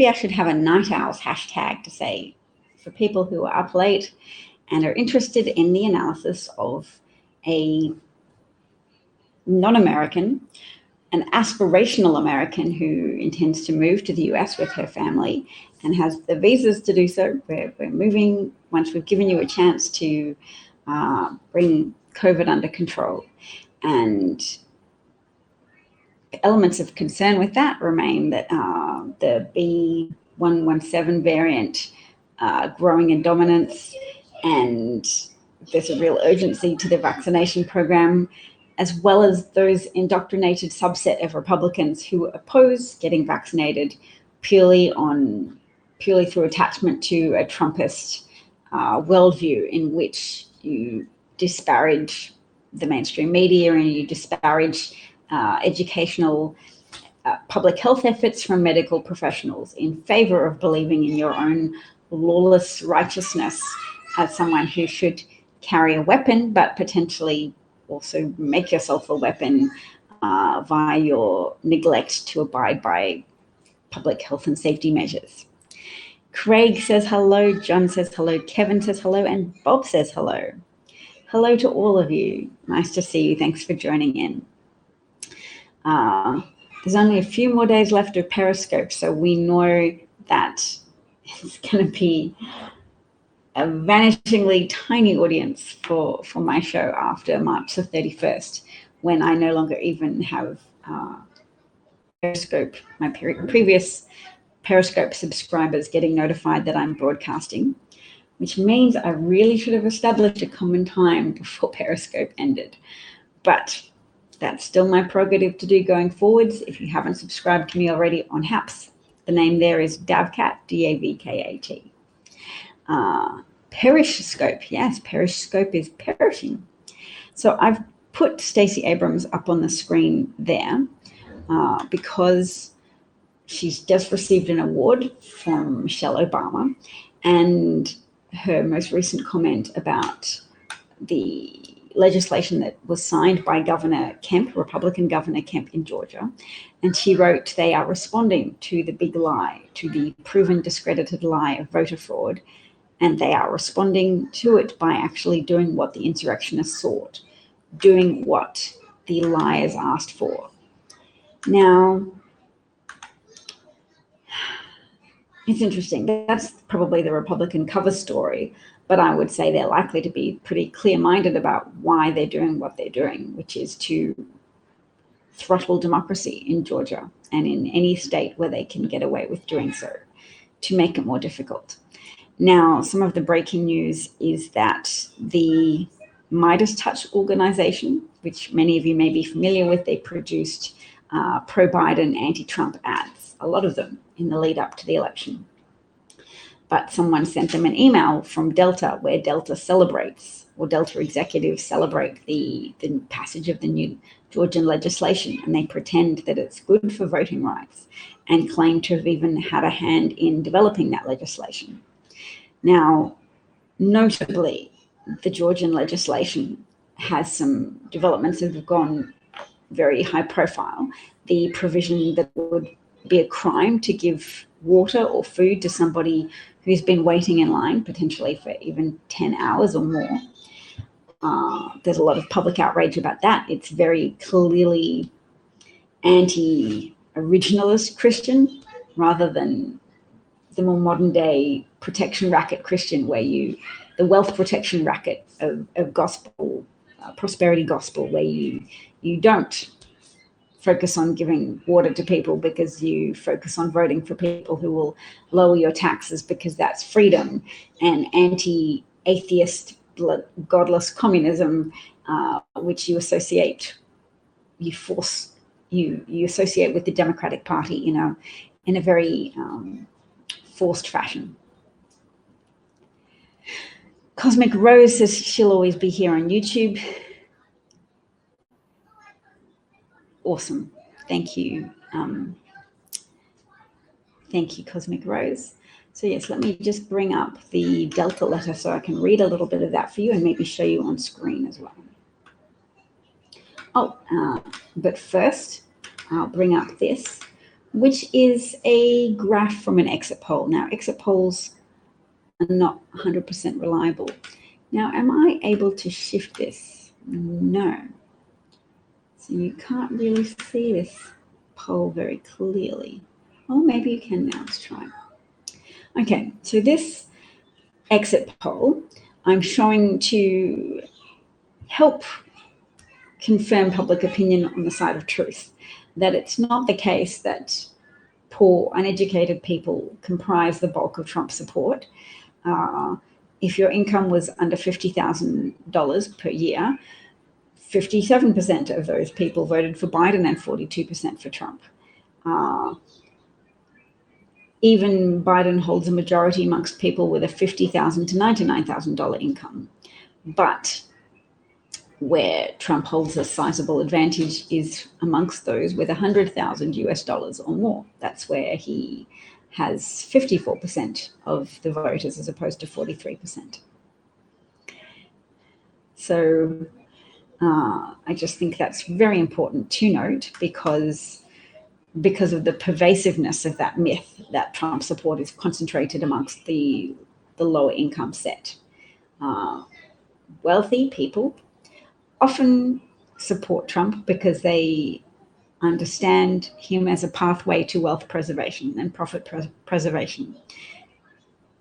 I should have a night owls hashtag to say for people who are up late and are interested in the analysis of a non-American, an aspirational American who intends to move to the US with her family and has the visas to do so. We're moving once we've given you a chance to bring COVID under control. And elements of concern with that remain that the B.1.1.7 variant growing in dominance, and there's a real urgency to the vaccination program, as well as those indoctrinated subset of Republicans who oppose getting vaccinated purely through attachment to a Trumpist worldview in which you disparage the mainstream media and you disparage educational public health efforts from medical professionals in favor of believing in your own lawless righteousness as someone who should carry a weapon, but potentially also make yourself a weapon via your neglect to abide by public health and safety measures. Craig says hello, John says hello, Kevin says hello, and Bob says hello. Hello to all of you. Nice to see you. Thanks for joining in. There's only a few more days left of Periscope, so we know that it's going to be a vanishingly tiny audience for my show after March the 31st, when I no longer even have Periscope, my previous Periscope subscribers getting notified that I'm broadcasting, which means I really should have established a common time before Periscope ended. But that's still my prerogative to do going forwards. If you haven't subscribed to me already on HAPS, the name there is Davkat, D-A-V-K-A-T. Periscope, yes, Periscope is perishing. So I've put Stacey Abrams up on the screen there because she's just received an award from Michelle Obama, and her most recent comment about the legislation that was signed by Governor Kemp, Republican Governor Kemp in Georgia. And she wrote, they are responding to the big lie, to the proven discredited lie of voter fraud. And they are responding to it by actually doing what the insurrectionists sought, doing what the liars asked for. Now, it's interesting. That's probably the Republican cover story, but I would say they're likely to be pretty clear-minded about why they're doing what they're doing, which is to throttle democracy in Georgia and in any state where they can get away with doing so, to make it more difficult. Now, some of the breaking news is that the Midas Touch organization, which many of you may be familiar with, they produced pro-Biden, anti-Trump ads, a lot of them in the lead up to the election. But someone sent them an email from Delta where Delta celebrates, or Delta executives celebrate the passage of the new Georgian legislation, and they pretend that it's good for voting rights and claim to have even had a hand in developing that legislation. Now, notably, the Georgian legislation has some developments that have gone very high profile. The provision that would be a crime to give water or food to somebody who's been waiting in line, potentially for even 10 hours or more. There's a lot of public outrage about that. It's very clearly anti-originalist Christian rather than the more modern day protection racket Christian, where the wealth protection racket of gospel, prosperity gospel, where you don't focus on giving water to people because you focus on voting for people who will lower your taxes because that's freedom, and anti-atheist, godless communism, which you associate with the Democratic Party, in a very forced fashion. Cosmic Rose says she'll always be here on YouTube. Awesome. Thank you. Thank you, Cosmic Rose. So yes, let me just bring up the Delta letter so I can read a little bit of that for you and maybe show you on screen as well. But first, I'll bring up this, which is a graph from an exit poll. Now, exit polls are not 100% reliable. Now, am I able to shift this? No. So you can't really see this poll very clearly. Oh, maybe you can now. Let's try. Okay, so this exit poll I'm showing to help confirm public opinion on the side of truth, that it's not the case that poor, uneducated people comprise the bulk of Trump support. If your income was under $50,000 per year, 57% of those people voted for Biden and 42% for Trump. Even Biden holds a majority amongst people with a $50,000 to $99,000 income. But where Trump holds a sizable advantage is amongst those with $100,000 or more. That's where he has 54% of the voters as opposed to 43%. So I just think that's very important to note because of the pervasiveness of that myth that Trump support is concentrated amongst the lower income set. Wealthy people often support Trump because they understand him as a pathway to wealth preservation and profit preservation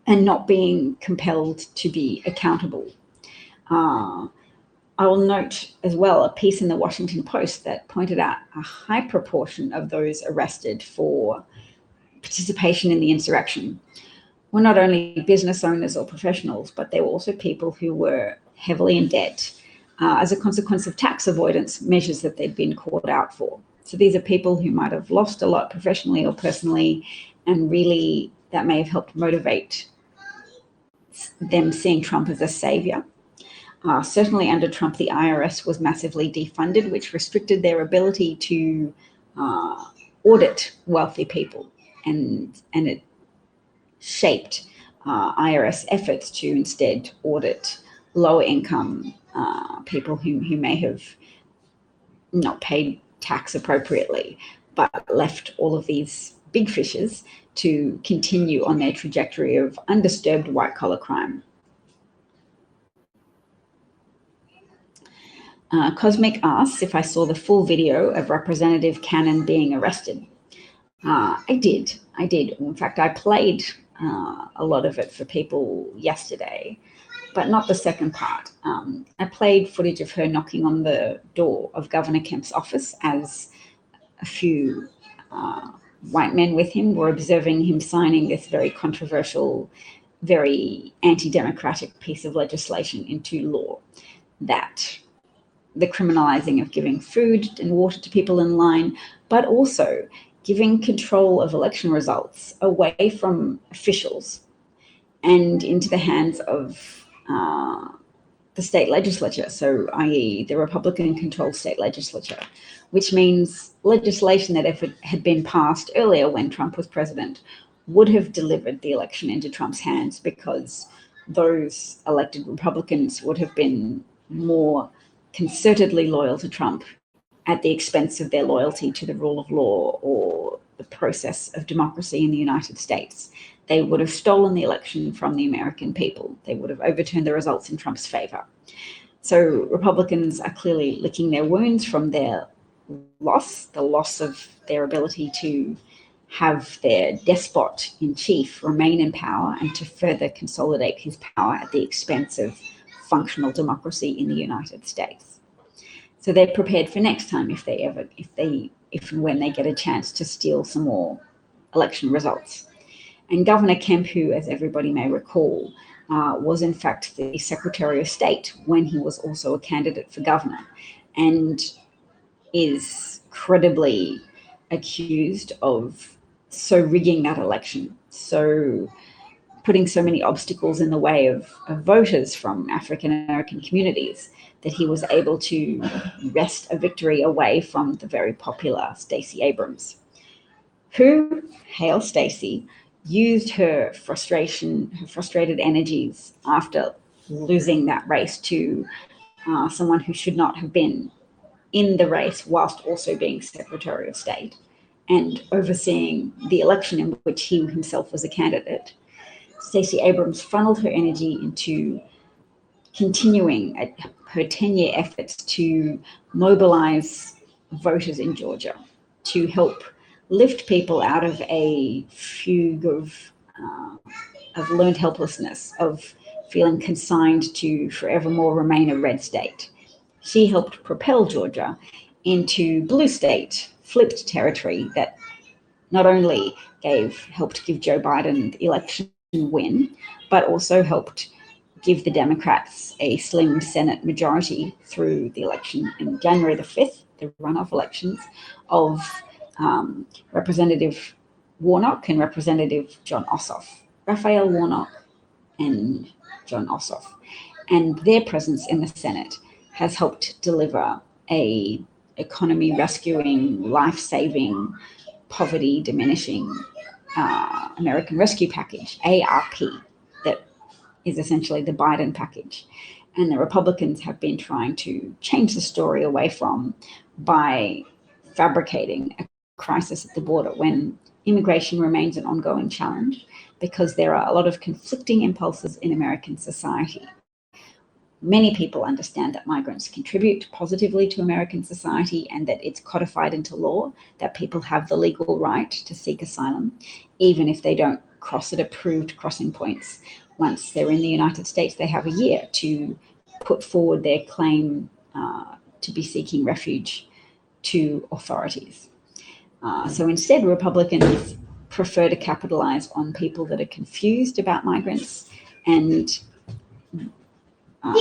and not being compelled to be accountable. I will note as well a piece in the Washington Post that pointed out a high proportion of those arrested for participation in the insurrection were not only business owners or professionals, but they were also people who were heavily in debt as a consequence of tax avoidance measures that they'd been caught out for. So these are people who might have lost a lot professionally or personally, and really that may have helped motivate them seeing Trump as a savior. Certainly under Trump, the IRS was massively defunded, which restricted their ability to audit wealthy people, and it shaped IRS efforts to instead audit lower income people who may have not paid tax appropriately, but left all of these big fishes to continue on their trajectory of undisturbed white-collar crime. Cosmic asks if I saw the full video of Representative Cannon being arrested. I did. In fact, I played a lot of it for people yesterday, but not the second part. I played footage of her knocking on the door of Governor Kemp's office as a few white men with him were observing him signing this very controversial, very anti-democratic piece of legislation into law, that the criminalizing of giving food and water to people in line, but also giving control of election results away from officials and into the hands of the state legislature, so i.e. the Republican-controlled state legislature, which means legislation that if it had been passed earlier when Trump was president would have delivered the election into Trump's hands, because those elected Republicans would have been more concertedly loyal to Trump at the expense of their loyalty to the rule of law or the process of democracy in the United States. They would have stolen the election from the American people. They would have overturned the results in Trump's favor. So Republicans are clearly licking their wounds from their loss, the loss of their ability to have their despot in chief remain in power and to further consolidate his power at the expense of functional democracy in the United States. So they're prepared for next time if and when they get a chance to steal some more election results. And Governor Kemp, who, as everybody may recall, was in fact the Secretary of State when he was also a candidate for governor, and is credibly accused of so rigging that election, so putting so many obstacles in the way of voters from African American communities, that he was able to wrest a victory away from the very popular Stacey Abrams, who, hail Stacey, used her frustrated energies after losing that race to someone who should not have been in the race whilst also being Secretary of State, and overseeing the election in which he himself was a candidate, Stacey Abrams funneled her energy into continuing her 10-year efforts to mobilize voters in Georgia, to help lift people out of a fugue of learned helplessness, of feeling consigned to forevermore remain a red state. She helped propel Georgia into blue state, flipped territory that not only helped give Joe Biden the election win, but also helped give the Democrats a slim Senate majority through the election in January the 5th, the runoff elections of Representative Warnock and Representative John Ossoff, Raphael Warnock and John Ossoff. And their presence in the Senate has helped deliver a economy rescuing, life-saving, poverty diminishing American Rescue Package, ARP, that is essentially the Biden package. And the Republicans have been trying to change the story away from by fabricating a crisis at the border when immigration remains an ongoing challenge, because there are a lot of conflicting impulses in American society. Many people understand that migrants contribute positively to American society and that it's codified into law that people have the legal right to seek asylum, even if they don't cross at approved crossing points. Once they're in the United States, they have a year to put forward their claim to be seeking refuge to authorities. So instead, Republicans prefer to capitalize on people that are confused about migrants and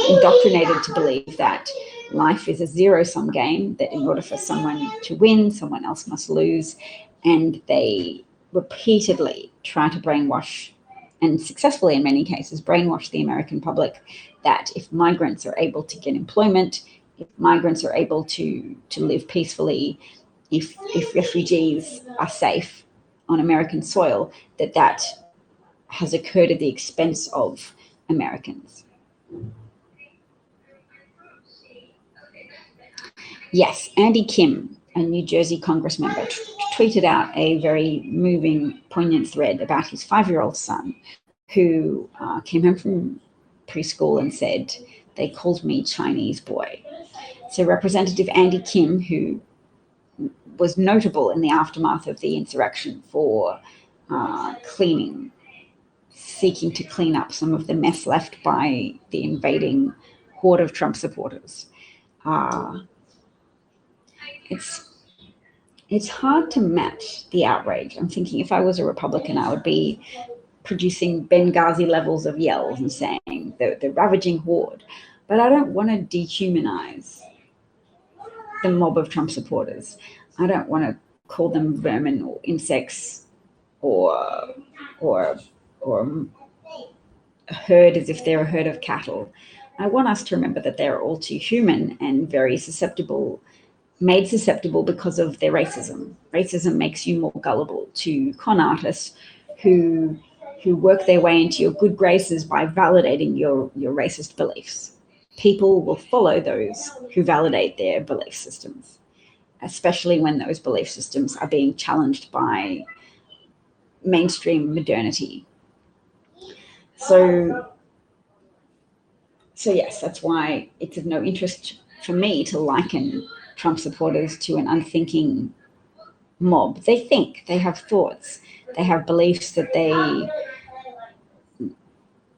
indoctrinated to believe that life is a zero-sum game, that in order for someone to win, someone else must lose. And they repeatedly try to brainwash, and successfully in many cases, brainwash the American public that if migrants are able to get employment, if migrants are able to live peacefully, if refugees are safe on American soil, that has occurred at the expense of Americans. Yes, Andy Kim, a New Jersey Congress member, tweeted out a very moving, poignant thread about his 5-year-old son who came home from preschool and said, "They called me Chinese boy." So Representative Andy Kim, who was notable in the aftermath of the insurrection for seeking to clean up some of the mess left by the invading horde of Trump supporters. It's hard to match the outrage. I'm thinking if I was a Republican, I would be producing Benghazi levels of yells and saying the ravaging horde. But I don't want to dehumanize the mob of Trump supporters. I don't want to call them vermin or insects or a herd as if they're a herd of cattle. I want us to remember that they're all too human and very susceptible, made susceptible because of their racism. Racism makes you more gullible to con artists who work their way into your good graces by validating your racist beliefs. People will follow those who validate their belief systems, especially when those belief systems are being challenged by mainstream modernity. So yes, that's why it's of no interest for me to liken Trump supporters to an unthinking mob. They think, they have thoughts, they have beliefs that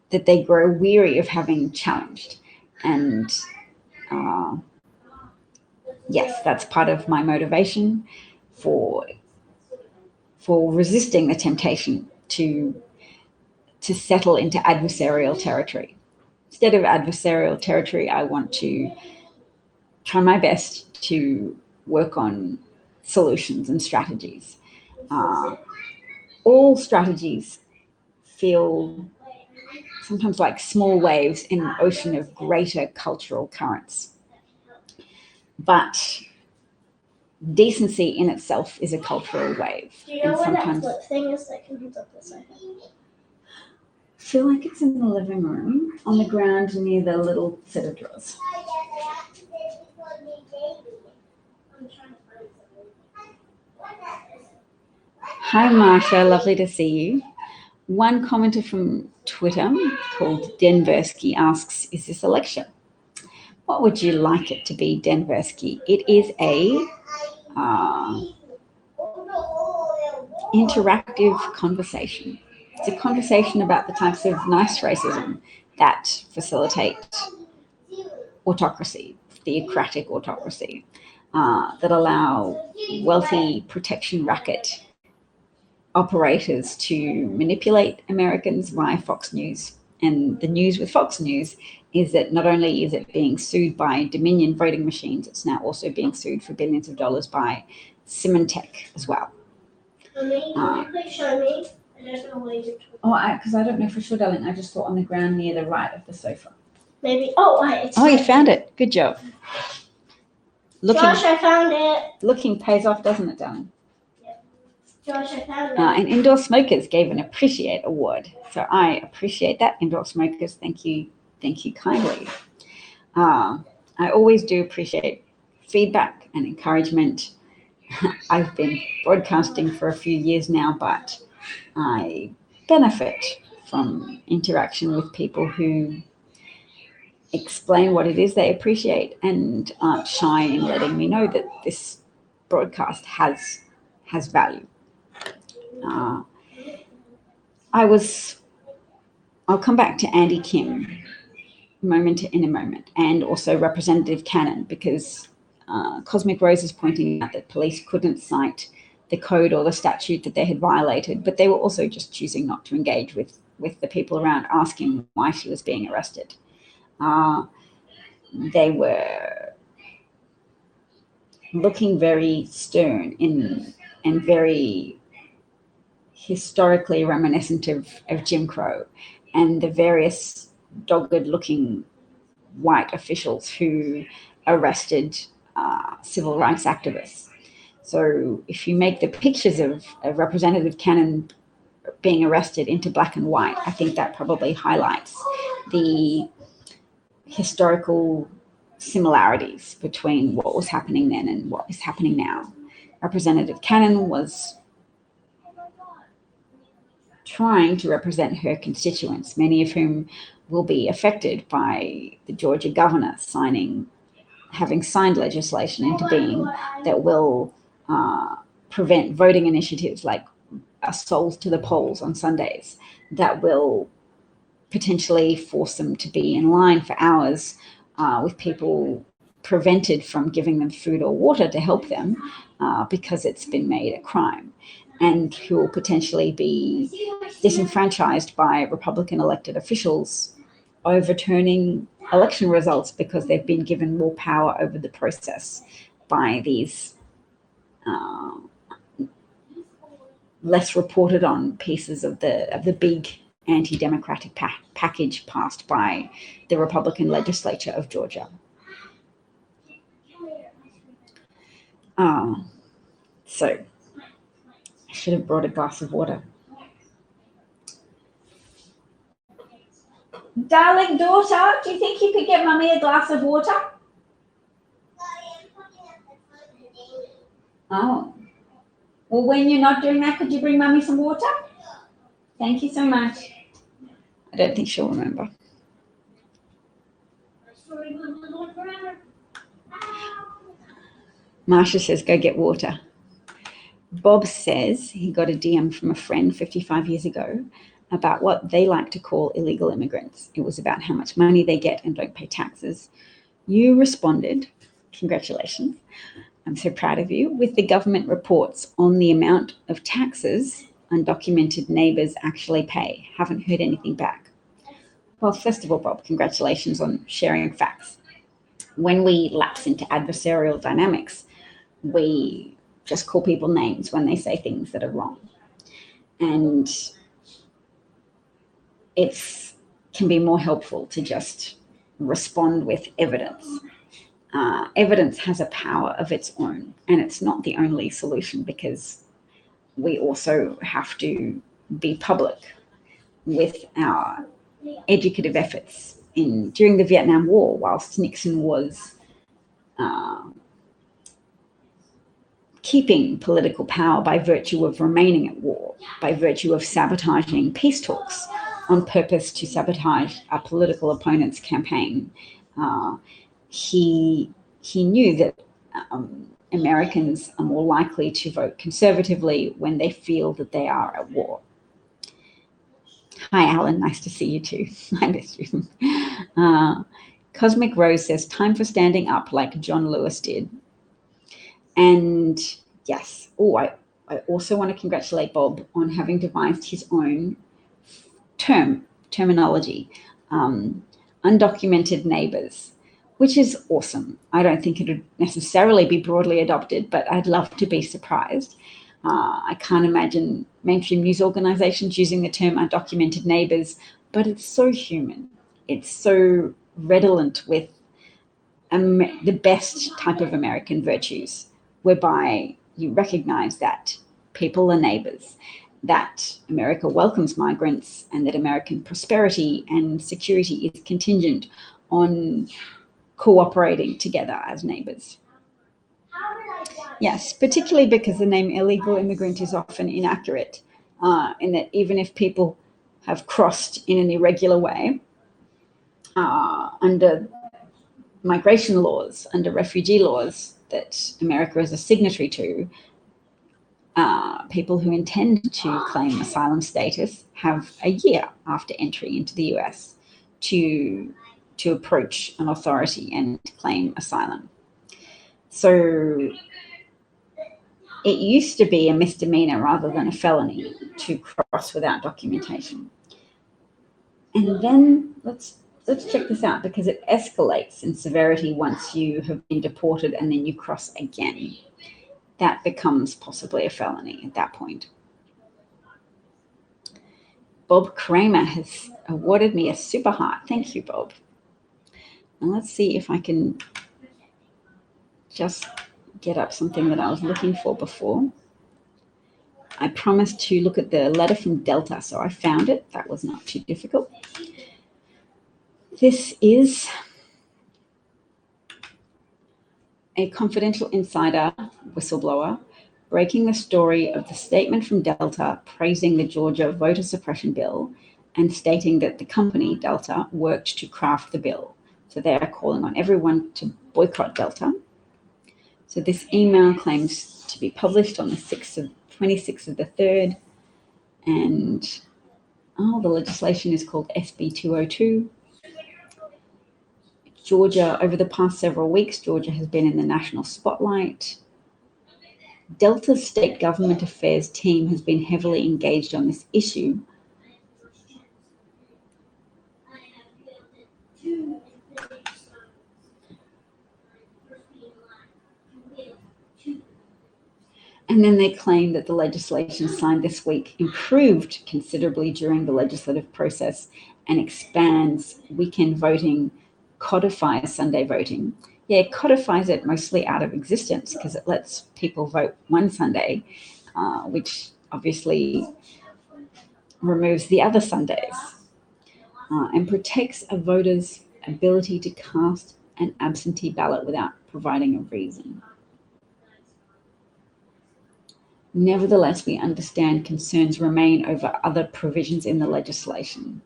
they grow weary of having challenged. And yes, that's part of my motivation for resisting the temptation to settle into adversarial territory. Instead of adversarial territory, I want to try my best to work on solutions and strategies. All strategies feel sometimes like small waves in an ocean of greater cultural currents. But decency in itself is a cultural wave. Do you know where that flip thing is that can hold up this iPad? I feel like it's in the living room on the ground near the little set of drawers. Hi, Marsha. Lovely to see you. One commenter from Twitter called Denversky asks, is this a lecture? What would you like it to be, Denversky? It is a interactive conversation. It's a conversation about the types of nice racism that facilitate autocracy, theocratic autocracy, that allow wealthy protection racket operators to manipulate Americans via Fox News. And the news with Fox News is that not only is it being sued by Dominion voting machines, it's now also being sued for billions of dollars by Symantec as well. Mommy, can you please show me? I don't know where you're talking. Because I don't know for sure, darling. I just saw on the ground near the right of the sofa. Maybe. Oh, it's you found it. Good job. Josh, I found it. Looking pays off, doesn't it, darling? Josh, I found it. And Indoor Smokers gave an Appreciate Award. So I appreciate that. Indoor Smokers, thank you kindly. I always do appreciate feedback and encouragement. I've been broadcasting for a few years now, but I benefit from interaction with people who explain what it is they appreciate and aren't shy in letting me know that this broadcast has value. I'll come back to Andy Kim in a moment, and also Representative Cannon, because Cosmic Rose is pointing out that police couldn't cite the code or the statute that they had violated, but they were also just choosing not to engage with the people around asking why she was being arrested. They were looking very stern and very historically reminiscent of Jim Crow and the various dogged-looking white officials who arrested civil rights activists. So if you make the pictures of Representative Cannon being arrested into black and white, I think that probably highlights the historical similarities between what was happening then and what is happening now. Representative Cannon was trying to represent her constituents, many of whom will be affected by the Georgia governor having signed legislation into being that will prevent voting initiatives like Souls to the Polls on Sundays, that will potentially force them to be in line for hours with people prevented from giving them food or water to help them because it's been made a crime, and who will potentially be disenfranchised by Republican elected officials overturning election results because they've been given more power over the process by these less reported on pieces of the big anti-democratic package passed by the Republican legislature of Georgia. So I should have brought a glass of water. Darling daughter, do you think you could get Mummy a glass of water? Oh. Well, when you're not doing that, could you bring Mummy some water? Thank you so much. I don't think she'll remember. Marsha says, go get water. Bob says he got a DM from a friend 55 years ago about what they like to call illegal immigrants. It was about how much money they get and don't pay taxes. You responded, congratulations, I'm so proud of you, with the government reports on the amount of taxes undocumented neighbours actually pay. Haven't heard anything back. Well, first of all, Bob, congratulations on sharing facts. When we lapse into adversarial dynamics, we just call people names when they say things that are wrong. And it can be more helpful to just respond with evidence. Evidence has a power of its own, and it's not the only solution, because we also have to be public with our educative efforts during the Vietnam War, whilst Nixon was keeping political power by virtue of remaining at war, by virtue of sabotaging peace talks on purpose to sabotage a political opponent's campaign. He knew that Americans are more likely to vote conservatively when they feel that they are at war. Hi, Alan. Nice to see you too. I missed you. Cosmic Rose says, time for standing up like John Lewis did. And yes, I also want to congratulate Bob on having devised his own terminology, undocumented neighbors, which is awesome. I don't think it would necessarily be broadly adopted, but I'd love to be surprised. I can't imagine mainstream news organizations using the term undocumented neighbors, but it's so human. It's so redolent with the best type of American virtues, whereby you recognize that people are neighbors, that America welcomes migrants, and that American prosperity and security is contingent on cooperating together as neighbors. Yes, particularly because the name illegal immigrant is often inaccurate, in that even if people have crossed in an irregular way, under migration laws, under refugee laws that America is a signatory to, people who intend to claim asylum status have a year after entry into the US to approach an authority and claim asylum. So it used to be a misdemeanor rather than a felony to cross without documentation. And then let's check this out, because it escalates in severity once you have been deported and then you cross again. That becomes possibly a felony at that point. Bob Kramer has awarded me a super heart. Thank you, Bob. And let's see if I can just get up something that I was looking for before. I promised to look at the letter from Delta, so I found it. That was not too difficult. This is a confidential insider whistleblower breaking the story of the statement from Delta praising the Georgia voter suppression bill and stating that the company, Delta, worked to craft the bill. So they are calling on everyone to boycott Delta. So this email claims to be published on the 26th of the 3rd. And the legislation is called SB 202. Georgia, over the past several weeks, Georgia has been in the national spotlight. Delta's state government affairs team has been heavily engaged on this issue. And then they claim that the legislation signed this week improved considerably during the legislative process and expands weekend voting, codifies Sunday voting. Yeah, it codifies it mostly out of existence because it lets people vote one Sunday, which obviously removes the other Sundays, and protects a voter's ability to cast an absentee ballot without providing a reason. Nevertheless, we understand concerns remain over other provisions in the legislation.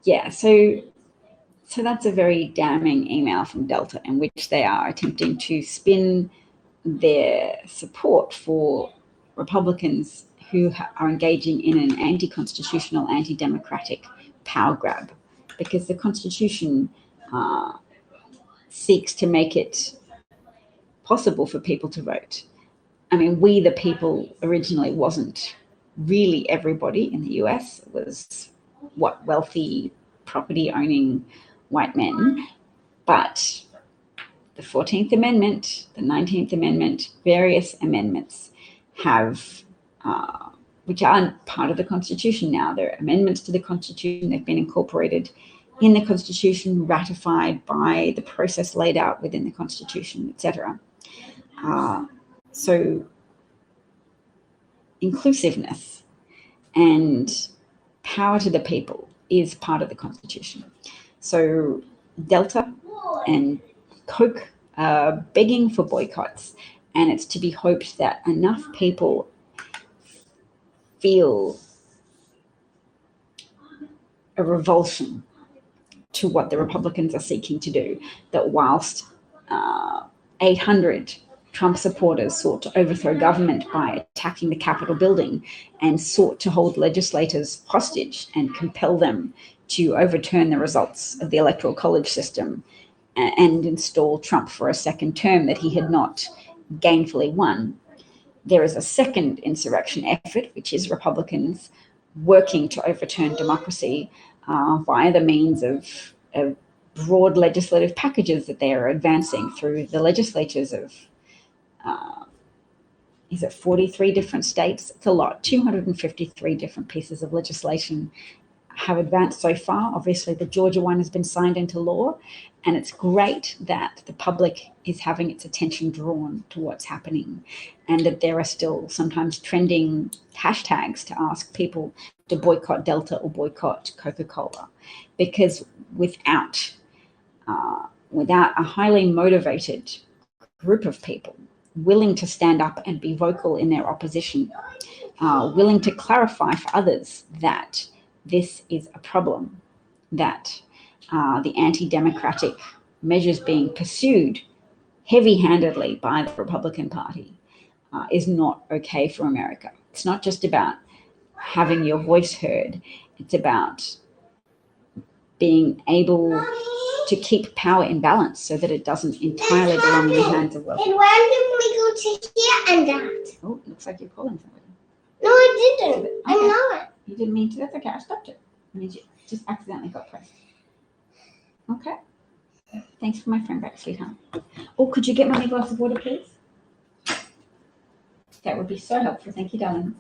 Yeah, so that's a very damning email from Delta in which they are attempting to spin their support for Republicans who are engaging in an anti-constitutional, anti-democratic power grab, because the Constitution seeks to make it possible for people to vote. I mean, we the people originally wasn't really everybody in the US. It was wealthy, property-owning white men. But the 14th Amendment, the 19th Amendment, various amendments have, which aren't part of the Constitution now. They're amendments to the Constitution. They've been incorporated in the Constitution, ratified by the process laid out within the Constitution, etc. So inclusiveness and power to the people is part of the Constitution. So Delta and Coke are begging for boycotts, And it's to be hoped that enough people feel a revulsion to what the Republicans are seeking to do, that whilst 800 Trump supporters sought to overthrow government by attacking the Capitol building and sought to hold legislators hostage and compel them to overturn the results of the Electoral College system and install Trump for a second term that he had not gainfully won. There is a second insurrection effort, which is Republicans working to overturn democracy via the means of broad legislative packages that they are advancing through the legislatures of, is it 43 different states? It's a lot. 253 different pieces of legislation have advanced so far. Obviously, the Georgia one has been signed into law, and it's great that the public is having its attention drawn to what's happening, and that there are still sometimes trending hashtags to ask people to boycott Delta or boycott Coca-Cola, because without a highly motivated group of people willing to stand up and be vocal in their opposition, willing to clarify for others that this is a problem, that the anti-democratic measures being pursued heavy-handedly by the Republican Party is not okay for America. It's not just about having your voice heard. It's about being able to keep power in balance so that it doesn't entirely belong in the hands of wealthy. And randomly go to here and that. Oh, it looks like you're calling somebody. No, I didn't. Okay. I'm not. You didn't mean to. That's okay. I stopped it. I mean, you just accidentally got pressed. Okay. Thanks for my phone back, sweetheart. Oh, could you get me a glass of water, please? That would be so helpful. Thank you, darling.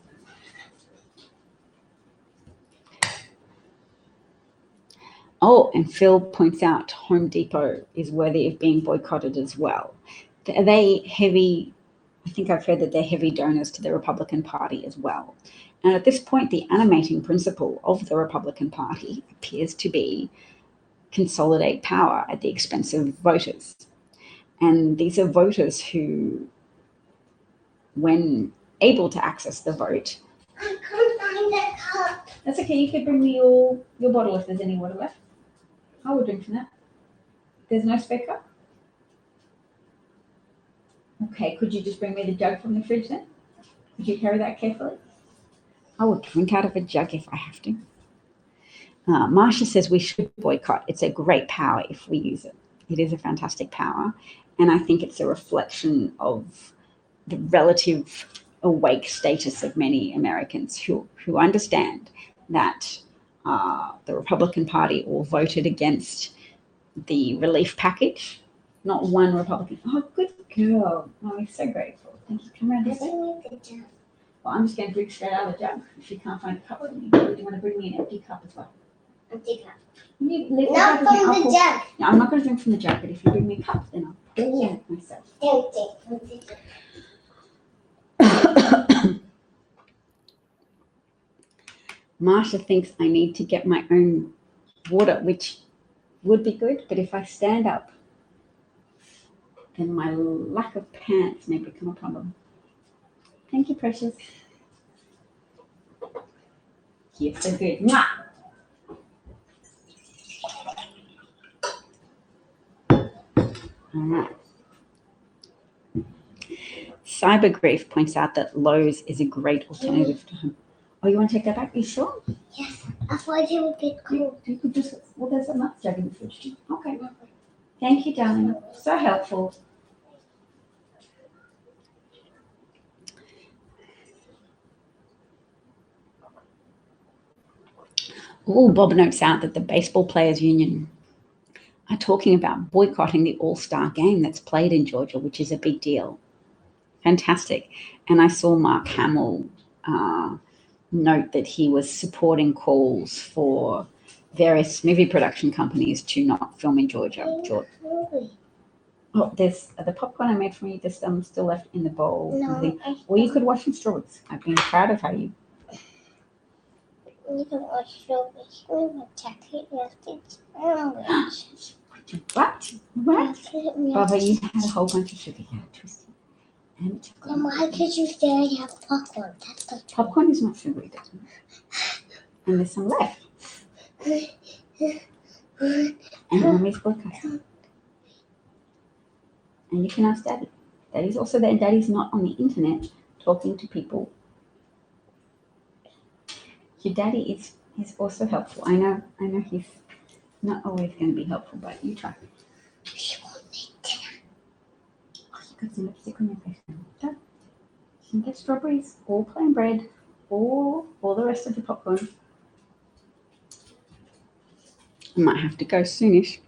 Oh, and Phil points out Home Depot is worthy of being boycotted as well. Are they heavy? I think I've heard that they're heavy donors to the Republican Party as well. And at this point, the animating principle of the Republican Party appears to be consolidate power at the expense of voters. And these are voters who, when able to access the vote... I can't find that cup. That's okay. You could bring me your bottle if there's any water left. I will drink from that. There's no spare cup? Okay, could you just bring me the jug from the fridge then? Could you carry that carefully? I will drink out of a jug if I have to. Marsha says we should boycott. It's a great power if we use it. It is a fantastic power. And I think it's a reflection of the relative awake status of many Americans who understand that the Republican Party all voted against the relief package. Not one Republican. Oh, good girl. Oh, I'm so grateful. Thank you. Come around this way. Well, I'm just going to drink straight out of the jug. If you can't find a cup with me, do you want to bring me an empty cup as well? Empty cup. Not from the jug. No, I'm not going to drink from the jug, but if you bring me a cup, then I'll pour it myself. Empty. Marsha thinks I need to get my own water, which would be good, but if I stand up, then my lack of pants may become a problem. Thank you, precious. You're so good. Mwah! All right. Cyber Grief points out that Lowe's is a great alternative to home. Oh, you want to take that back? Are you sure? Yes, I thought it would get cold. You could just, well, there's a nut jug in the fridge too. Okay. Thank you, darling. So helpful. Oh, Bob notes out that the Baseball Players Union are talking about boycotting the All-Star game that's played in Georgia, which is a big deal. Fantastic. And I saw Mark Hamill note that he was supporting calls for various movie production companies to not film in Georgia. Oh, there's the popcorn I made for you. There's some still left in the bowl. No, or you could wash some strawberries. I've been proud of how you... You can wash strawberries. What? What? Baba, you had a whole bunch of sugar. Yeah, twisted. And chocolate. Then why could you say I have popcorn? That's the Popcorn is not sugary, doesn't it? And there's some left. And Mommy's broadcasting. And you can ask Daddy. Daddy's also there. Daddy's not on the internet talking to people. Your daddy is also helpful. I know he's not always going to be helpful, but you try. She won't make dinner. Oh, you got some lipstick on your face now. Go. You can get strawberries or plain bread or all the rest of the popcorn. I might have to go soonish.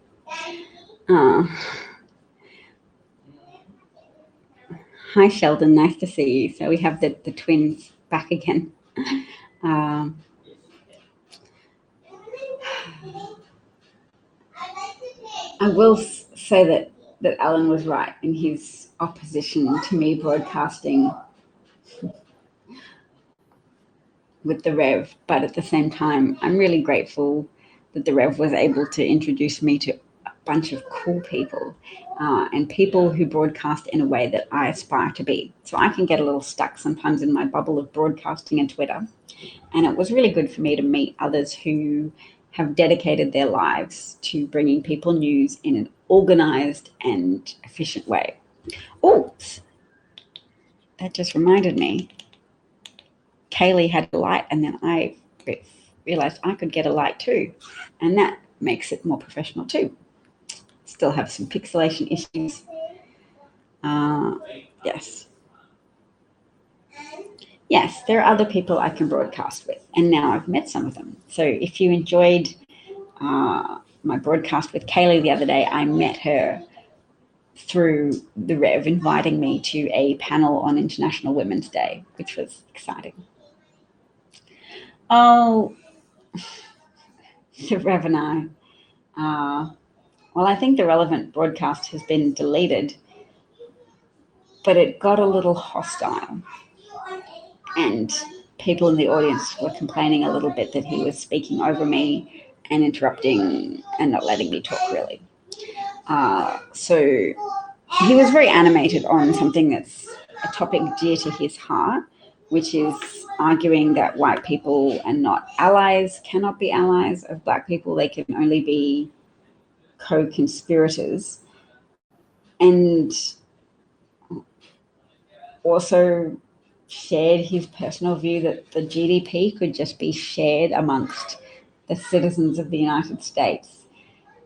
Hi Sheldon, nice to see you. So we have the twins back again. I will say that Alan was right in his opposition to me broadcasting with the Rev, but at the same time, I'm really grateful that the Rev was able to introduce me to a bunch of cool people and people who broadcast in a way that I aspire to be. So I can get a little stuck sometimes in my bubble of broadcasting and Twitter. And it was really good for me to meet others who have dedicated their lives to bringing people news in an organized and efficient way. Oh, that just reminded me. Kaylee had a light, and then I realized I could get a light too, and that makes it more professional too. Still have some pixelation issues. Yes, there are other people I can broadcast with, and now I've met some of them. So if you enjoyed my broadcast with Kaylee the other day, I met her through the Rev inviting me to a panel on International Women's Day, which was exciting. Oh, the Rev and I. Well, I think the relevant broadcast has been deleted, but it got a little hostile. And people in the audience were complaining a little bit that he was speaking over me and interrupting and not letting me talk, really. So he was very animated on something that's a topic dear to his heart, which is arguing that white people and not allies cannot be allies of black people. They can only be co-conspirators. And also shared his personal view that the GDP could just be shared amongst the citizens of the United States.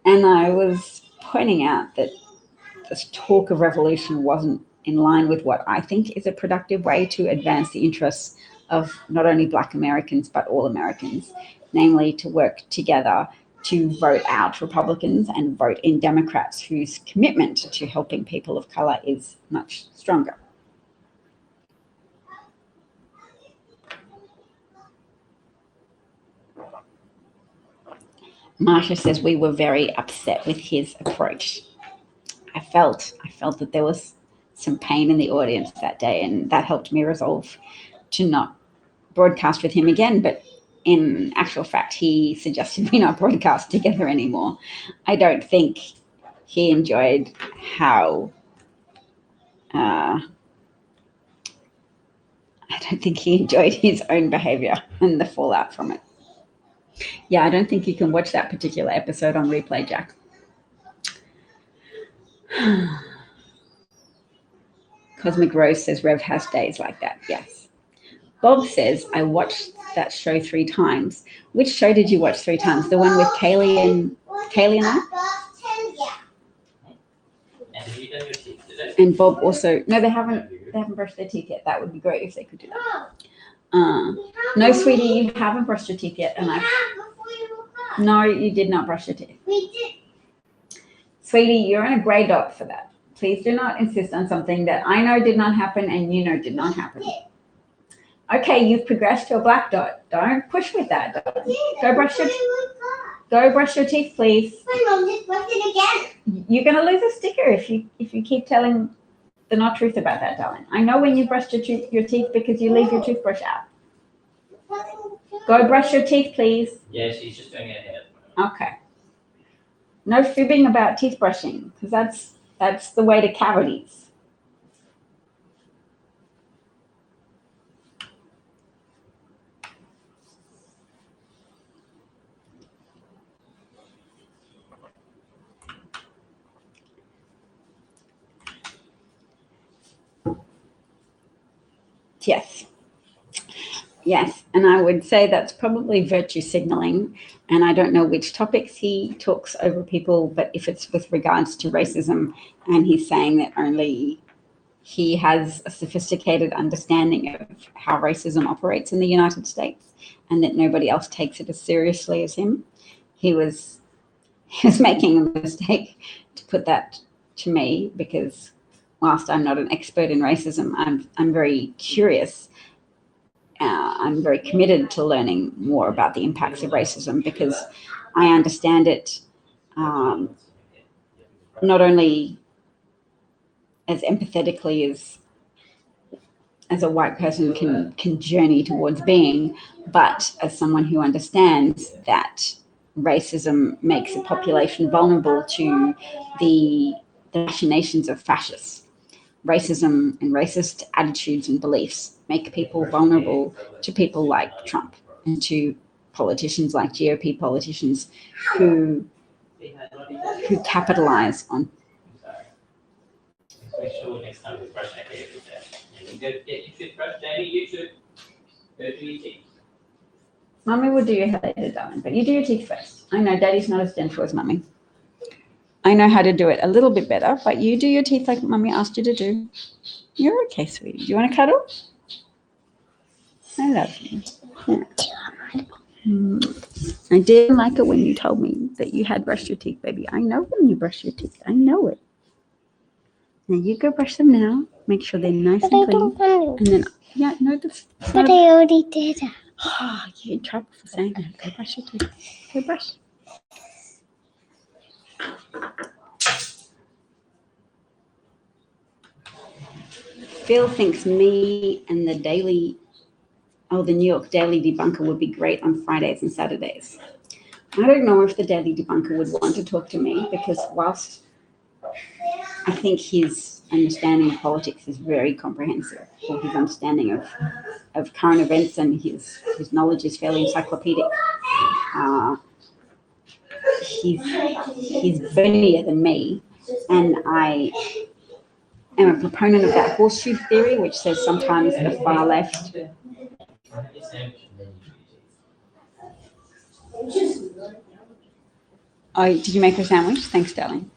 And I was pointing out that this talk of revolution wasn't in line with what I think is a productive way to advance the interests of not only Black Americans, but all Americans, namely to work together to vote out Republicans and vote in Democrats whose commitment to helping people of color is much stronger. Marsha says we were very upset with his approach. I felt that there was some pain in the audience that day, and that helped me resolve to not broadcast with him again. But in actual fact, he suggested we not broadcast together anymore. I don't think he enjoyed how his own behavior and the fallout from it. Yeah, I don't think you can watch that particular episode on replay, Jack. Cosmic Rose says Rev has days like that. Yes. Bob says, I watched that show 3 times. Which show did you watch 3 times? The one with Kaylee and I? And Bob also, no, they haven't brushed their teeth yet. That would be great if they could do that. No, sweetie, you haven't brushed your teeth yet. No, you did not brush your teeth. We did. Sweetie, you're in a grey dot for that. Please do not insist on something that I know did not happen and you know did not happen. Okay, you've progressed to a black dot. Don't push with that. Go brush your teeth, please. My mom just brushed it again. You're going to lose a sticker if you keep telling the not truth about that, darling. I know when you brushed your teeth because you leave your toothbrush out. Go brush your teeth, please. Yeah, she's just doing it here. Okay. No fibbing about teeth brushing, because that's the way to cavities. Yes. Yes, and I would say that's probably virtue signaling. And I don't know which topics he talks over people, but if it's with regards to racism, and he's saying that only he has a sophisticated understanding of how racism operates in the United States, and that nobody else takes it as seriously as him, he was making a mistake to put that to me, because whilst I'm not an expert in racism, I'm very curious. I'm very committed to learning more about the impacts of racism, because I understand it not only as empathetically as a white person can journey towards being, but as someone who understands that racism makes a population vulnerable to the machinations of fascists. Racism and racist attitudes and beliefs make people vulnerable to people like Trump and to politicians like GOP politicians who capitalize on. Make sure next time we brush our hair with that. And you go get your toothbrush, Daddy, you should go do your teeth. Mummy would do your hair later, darling, but you do your teeth first. I know Daddy's not as gentle as Mummy. I know how to do it a little bit better, but you do your teeth like Mummy asked you to do. You're okay, sweetie. Do you want to cuddle? I love you. Yeah. I didn't like it when you told me that you had brushed your teeth, baby. I know when you brush your teeth. I know it. Now you go brush them now. Make sure they're nice and clean. And then, yeah, no, this. But I already did it. Oh, you're in trouble for saying that. Go brush your teeth. Go brush. Phil thinks me and the New York Daily Debunker would be great on Fridays and Saturdays. I don't know if the Daily Debunker would want to talk to me, because whilst I think his understanding of politics is very comprehensive, or his understanding of current events, and his knowledge is fairly encyclopedic, he's bonier than me, and I am a proponent of that horseshoe theory, which says sometimes the far left. Oh, did you make her sandwich? Thanks, darling.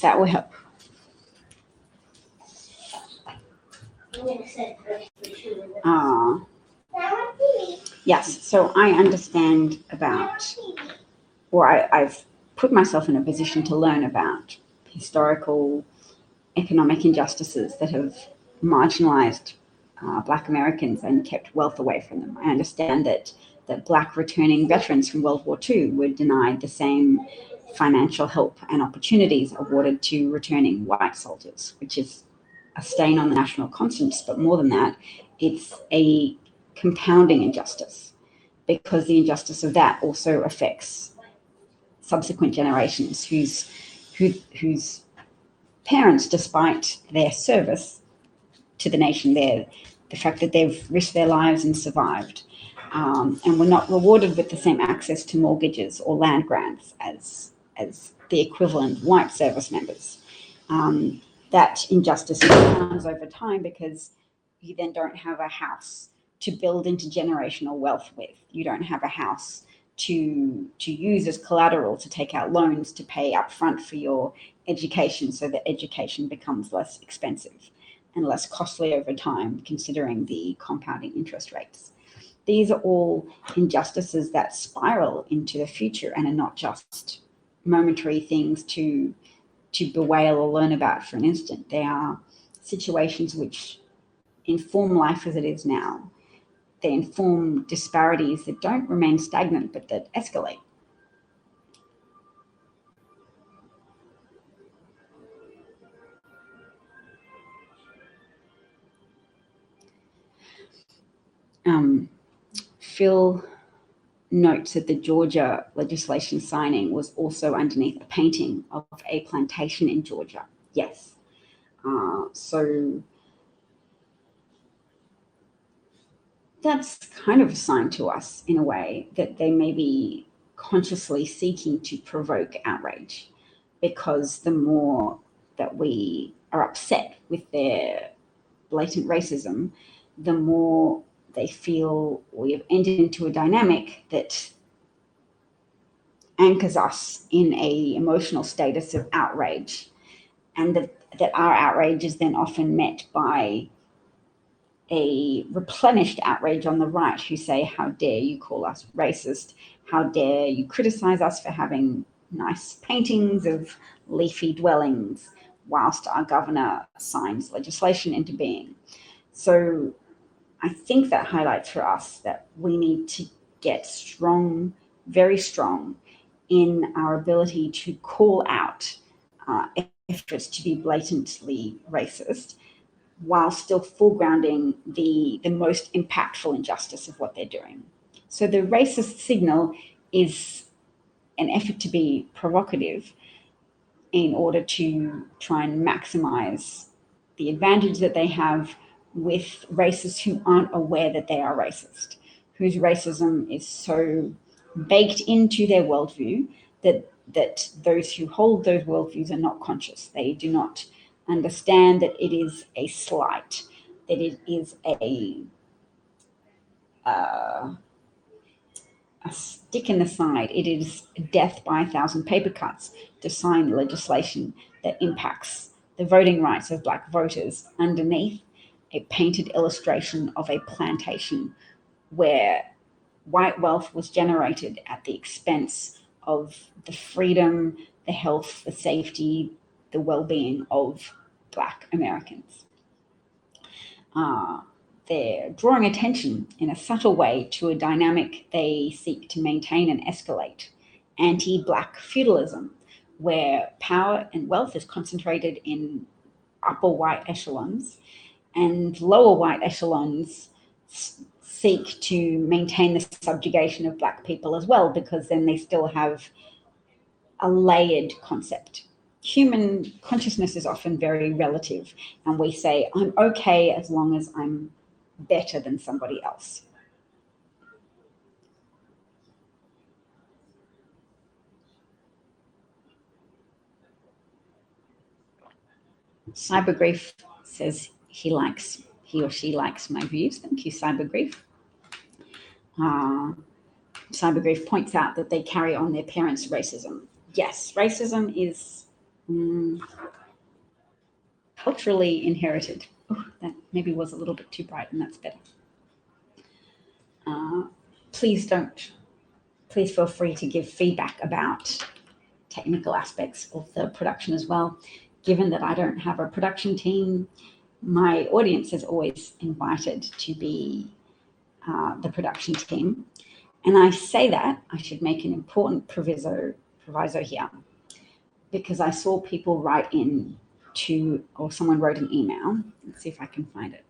That will help. Yes, so I understand about, or I've put myself in a position to learn about historical economic injustices that have marginalized Black Americans and kept wealth away from them. I understand that Black returning veterans from World War II were denied the same financial help and opportunities awarded to returning white soldiers, which is a stain on the national conscience. But more than that, it's a compounding injustice, because the injustice of that also affects subsequent generations whose parents, despite their service to the nation, the fact that they've risked their lives and survived, and were not rewarded with the same access to mortgages or land grants as the equivalent white service members. That injustice compounds over time, because you then don't have a house to build into generational wealth with. You don't have a house to use as collateral to take out loans to pay upfront for your education, so that education becomes less expensive and less costly over time, considering the compounding interest rates. These are all injustices that spiral into the future and are not just momentary things to bewail or learn about for an instant. They are situations which inform life as it is now. They inform disparities that don't remain stagnant, but that escalate. Phil notes that the Georgia legislation signing was also underneath a painting of a plantation in Georgia. Yes. So that's kind of a sign to us, in a way, that they may be consciously seeking to provoke outrage, because the more that we are upset with their blatant racism, the more they feel we have entered into a dynamic that anchors us in a emotional status of outrage, and that our outrage is then often met by a replenished outrage on the right who say, how dare you call us racist? How dare you criticize us for having nice paintings of leafy dwellings whilst our governor signs legislation into being? So I think that highlights for us that we need to get strong, very strong, in our ability to call out efforts to be blatantly racist, while still foregrounding the most impactful injustice of what they're doing. So the racist signal is an effort to be provocative in order to try and maximize the advantage that they have with racists who aren't aware that they are racist, whose racism is so baked into their worldview that those who hold those worldviews are not conscious. They do not understand that it is a slight, that it is a stick in the side. It is death by 1,000 paper cuts to sign legislation that impacts the voting rights of Black voters underneath a painted illustration of a plantation where white wealth was generated at the expense of the freedom, the health, the safety, the well-being of Black Americans. They're drawing attention in a subtle way to a dynamic they seek to maintain and escalate, anti-Black feudalism, where power and wealth is concentrated in upper white echelons, and lower white echelons seek to maintain the subjugation of Black people as well, because then they still have a layered concept. Human consciousness is often very relative, and we say, I'm okay as long as I'm better than somebody else. Cybergrief says he or she likes my views. Thank you, Cybergrief. Cybergrief points out that they carry on their parents' racism. Yes, racism is culturally inherited. Oh, that maybe was a little bit too bright, and that's better. Please feel free to give feedback about technical aspects of the production as well. Given that I don't have a production team, my audience is always invited to be the production team. And I say that, I should make an important proviso here, because I saw people write in to, or someone wrote an email, let's see if I can find it,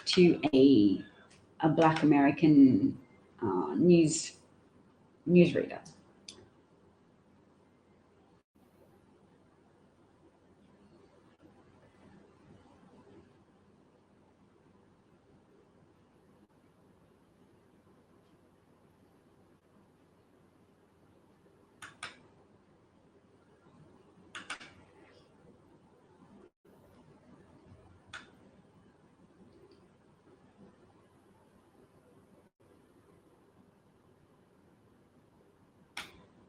to a Black American newsreader.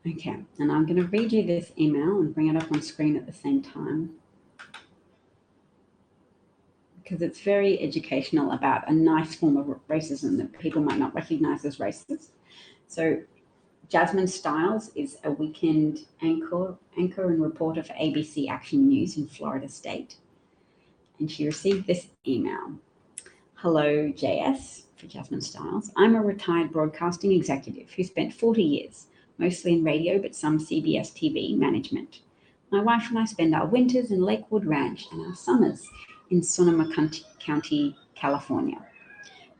Okay, and I'm going to read you this email and bring it up on screen at the same time, because it's very educational about a nice form of racism that people might not recognize as racist. So Jasmine Stiles is a weekend anchor and reporter for ABC Action News in Florida State. And she received this email. Hello, JS, for Jasmine Stiles. I'm a retired broadcasting executive who spent 40 years, mostly in radio, but some CBS TV management. My wife and I spend our winters in Lakewood Ranch and our summers in Sonoma County, California.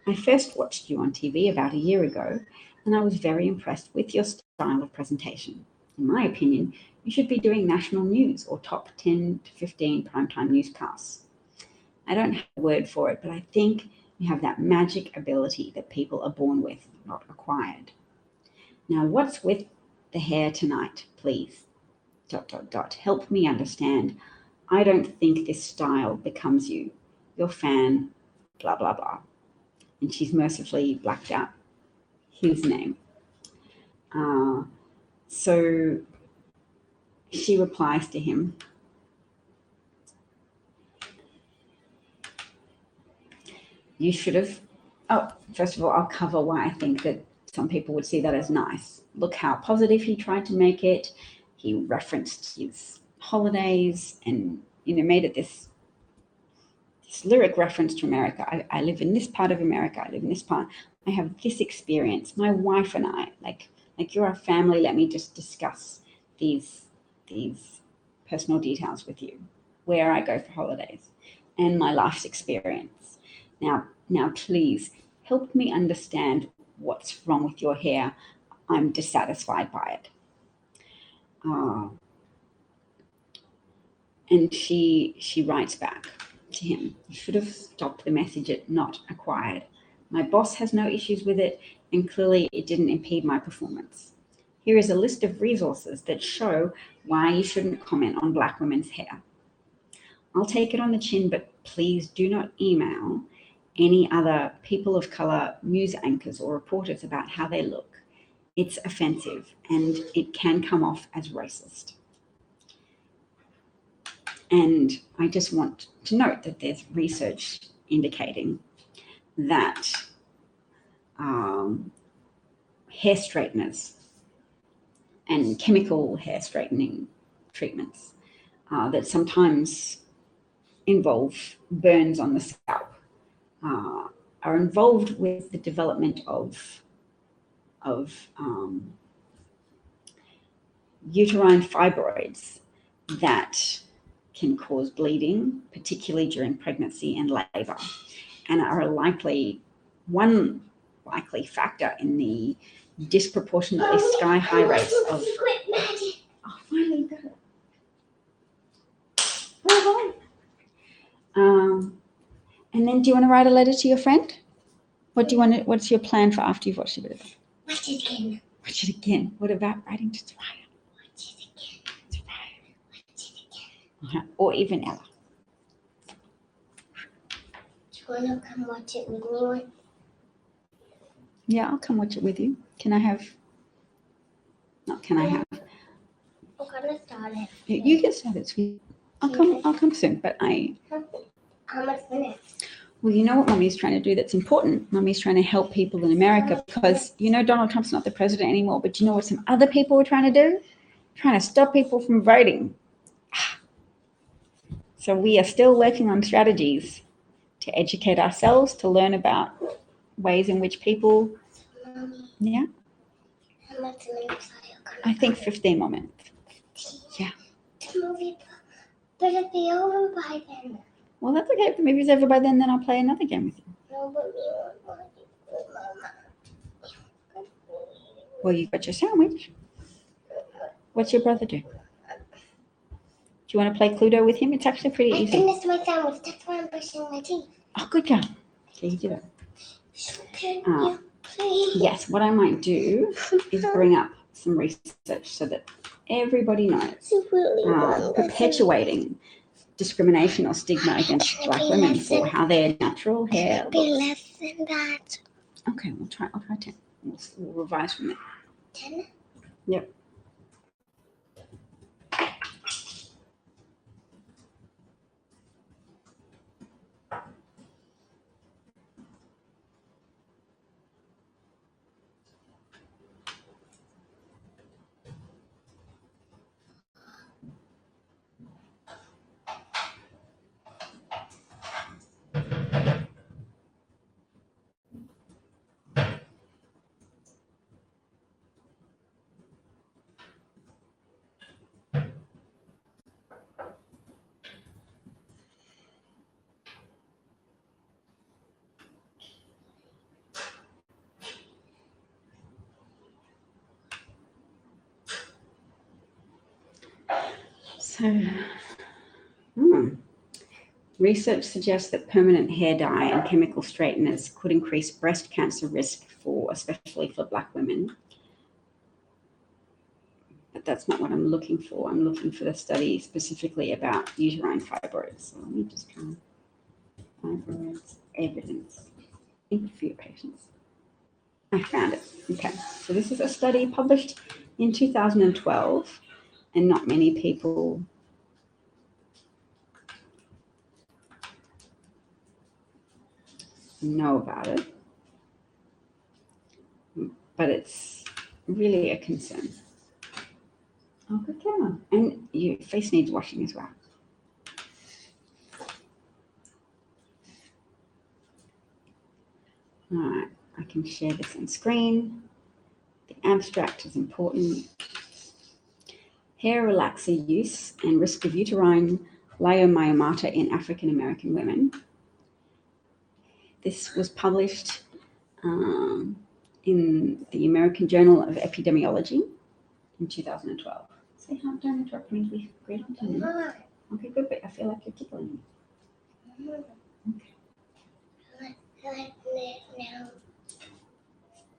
I first watched you on TV about a year ago, and I was very impressed with your style of presentation. In my opinion, you should be doing national news or top 10 to 15 primetime newscasts. I don't have a word for it, but I think you have that magic ability that people are born with, not acquired. Now, what's with the hair tonight, please? ... Help me understand. I don't think this style becomes you. your fan, blah, blah, blah. And she's mercifully blacked out his name. So she replies to him, you should have, first of all, I'll cover why I think that some people would see that as nice. Look how positive he tried to make it. He referenced his holidays and, made it this lyric reference to America. I live in this part of America. I live in this part. I have this experience. My wife and I, like you're a family. Let me just discuss these personal details with you, where I go for holidays and my life's experience. Now, please help me understand what's wrong with your hair. I'm dissatisfied by it. And she writes back to him, you should have stopped the message at not acquired. My boss has no issues with it, and clearly it didn't impede my performance. Here is a list of resources that show why you shouldn't comment on Black women's hair. I'll take it on the chin, but please do not email any other people of color news anchors or reporters about how they look. It's offensive and it can come off as racist. And I just want to note that there's research indicating that hair straighteners and chemical hair straightening treatments that sometimes involve burns on the scalp are involved with the development of uterine fibroids that can cause bleeding, particularly during pregnancy and labor, and are one likely factor in the disproportionately sky-high rates of... Oh, finally got it. And then, do you want to write a letter to your friend? What's your plan for after you've watched the video? Watch it again. Watch it again. What about writing to Ryan? Watch it again. To Ryan. Watch it again. Or even Ella. Do you want to come watch it with me? Yeah, I'll come watch it with you. Can I have? Not can I have? I'm gonna start it. You can start it, sweet. I'll come soon, but How much minutes? Well, you know what Mummy's trying to do that's important? Mummy's trying to help people in America because, Donald Trump's not the president anymore, but you know what some other people are trying to do? Trying to stop people from voting. So we are still working on strategies to educate ourselves, to learn about ways in which people... Mommy, Yeah? how much minutes are you gonna I think 15 more minutes. Yeah. The movie better be over by then. Well, that's okay. If the movie's over by then I'll play another game with you. No, but we won't want to with Mama. Well, you got your sandwich. What's your brother do? Do you want to play Cluedo with him? It's actually pretty I easy. finished my sandwich. That's why I'm brushing my teeth. Oh, good girl. Okay, you do it. Can you please? Yes, what I might do is bring up some research so that everybody knows. Perpetuating discrimination or stigma against Black women for how their natural hair Be looks. less than that. Okay, I'll try 10. We'll revise from there. 10? Yep. So, research suggests that permanent hair dye and chemical straighteners could increase breast cancer risk especially for Black women. But that's not what I'm looking for. I'm looking for the study specifically about uterine fibroids. So let me just try. fibroids evidence in few patients. I found it. Okay, so this is a study published in 2012, and not many people know about it, but it's really a concern. Oh, good camera. And your face needs washing as well. All right, I can share this on screen. The abstract is important. Hair relaxer use and risk of uterine leiomyomata in African American women. This was published in the American Journal of Epidemiology in 2012. Say hi, don't interrupt me. Be great on time. Mama, Okay, good, but I feel like you're tickling me. Mama, Okay. I like it now.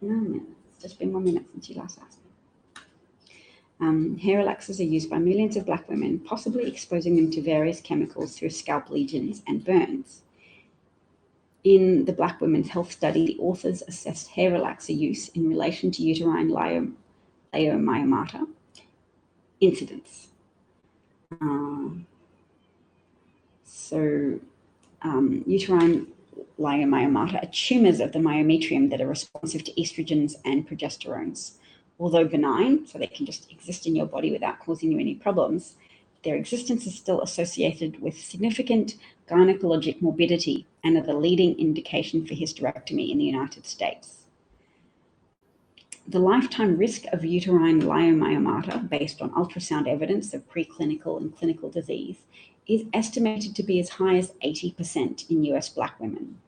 No minutes. It's just been 1 minute since you last asked me. Hair relaxers are used by millions of Black women, possibly exposing them to various chemicals through scalp lesions and burns. In the Black Women's Health Study, the authors assessed hair relaxer use in relation to uterine leiomyomata incidence. Uterine leiomyomata are tumors of the myometrium that are responsive to estrogens and progesterones. Although benign, so they can just exist in your body without causing you any problems, their existence is still associated with significant gynecologic morbidity and are the leading indication for hysterectomy in the United States. The lifetime risk of uterine leiomyomata, based on ultrasound evidence of preclinical and clinical disease, is estimated to be as high as 80% in US Black women.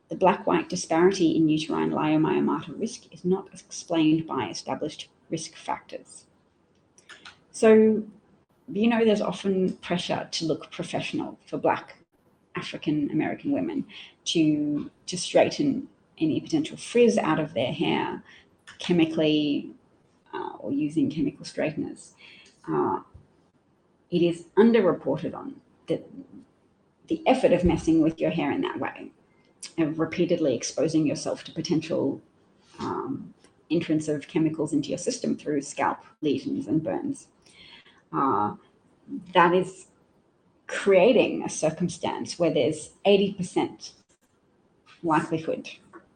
The Black-white disparity in uterine leiomyomata risk is not explained by established risk factors. So, there's often pressure to look professional for Black African American women to straighten any potential frizz out of their hair chemically or using chemical straighteners. It is underreported on that the effort of messing with your hair in that way, of repeatedly exposing yourself to potential entrance of chemicals into your system through scalp lesions and burns, that is creating a circumstance where there's 80% likelihood,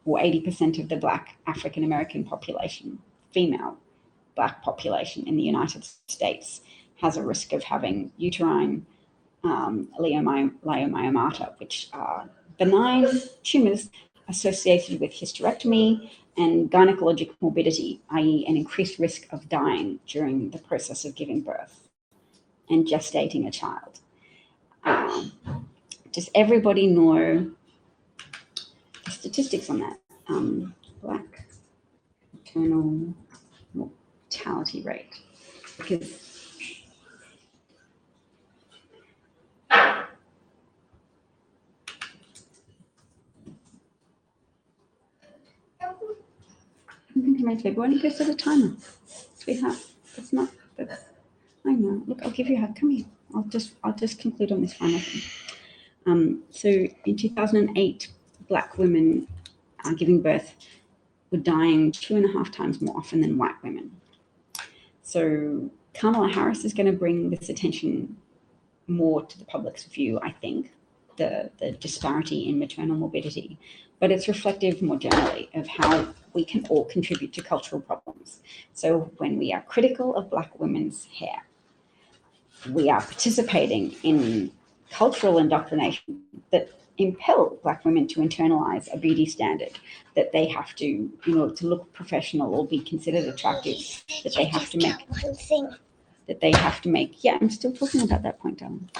or 80% of the Black African American population, female Black population in the United States, has a risk of having uterine leiomyomata, which are benign tumors associated with hysterectomy and gynecologic morbidity, i.e. an increased risk of dying during the process of giving birth and gestating a child. Does everybody know the statistics on that? Black maternal mortality rate, because why don't you go set a timer, sweetheart? That's not. I know. Look, I'll give you a hug. Come here. I'll just conclude on this final thing. So in 2008, Black women giving birth were dying 2.5 times more often than white women. So Kamala Harris is going to bring this attention more to the public's view, I think, the disparity in maternal morbidity. But it's reflective more generally of how we can all contribute to cultural problems. So when we are critical of Black women's hair, we are participating in cultural indoctrination that impel Black women to internalize a beauty standard that they have to, in order to look professional or be considered attractive, that they have to make. Yeah, I'm still talking about that point, darling.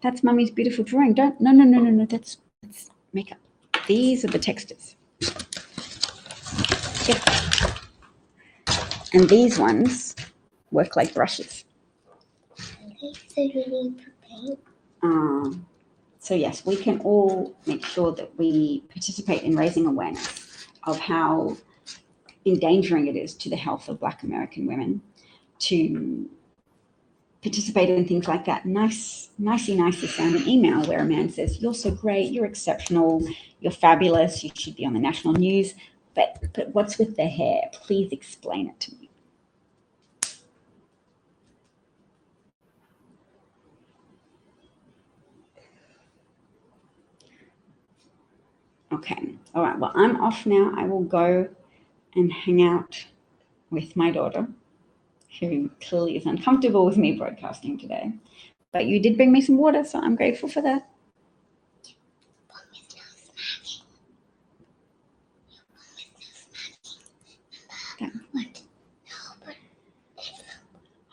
That's Mummy's beautiful drawing. No. That's makeup. These are the textures. Yeah. And these ones work like brushes. So yes, we can all make sure that we participate in raising awareness of how endangering it is to the health of Black American women to participate in things like that. Nicey sounding email where a man says, "You're so great, you're exceptional, you're fabulous, you should be on the national news, but what's with the hair? Please explain it to me." Okay, all right, well, I'm off now. I will go and hang out with my daughter, who clearly is uncomfortable with me broadcasting today. But you did bring me some water, so I'm grateful for that.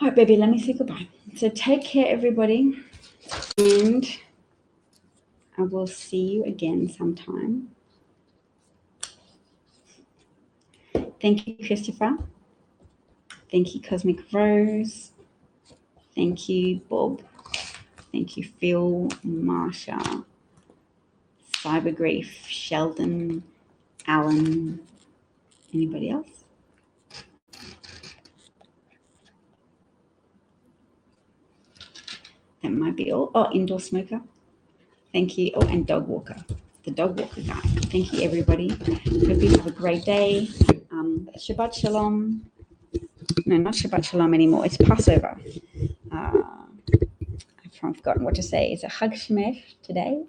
All right, baby, let me say goodbye. So take care, everybody, and I will see you again sometime. Thank you, Christopher. Thank you, Cosmic Rose. Thank you, Bob. Thank you, Phil, Marsha, Cybergrief, Sheldon, Alan. Anybody else? That might be all. Oh, Indoor Smoker. Thank you. Oh, and Dog Walker, the Dog Walker guy. Thank you, everybody. Hope you have a great day. Shabbat Shalom. No, not Shabbat Shalom anymore. It's Passover. I've forgotten what to say. It's a Chag Shemesh today.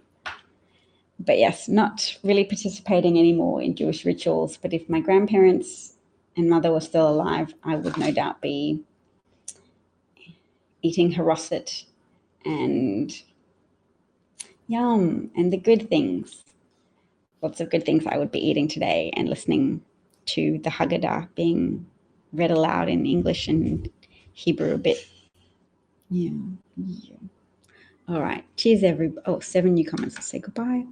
But yes, not really participating anymore in Jewish rituals. But if my grandparents and mother were still alive, I would no doubt be eating harosset and yum and the good things. Lots of good things I would be eating today and listening to the Haggadah being read aloud in English and Hebrew a bit. Yeah. All right. Cheers, everybody. Oh, 7 new comments. Let's say goodbye.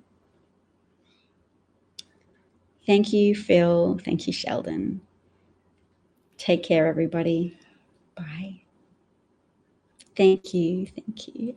Thank you, Phil. Thank you, Sheldon. Take care, everybody. Bye. Thank you. Thank you.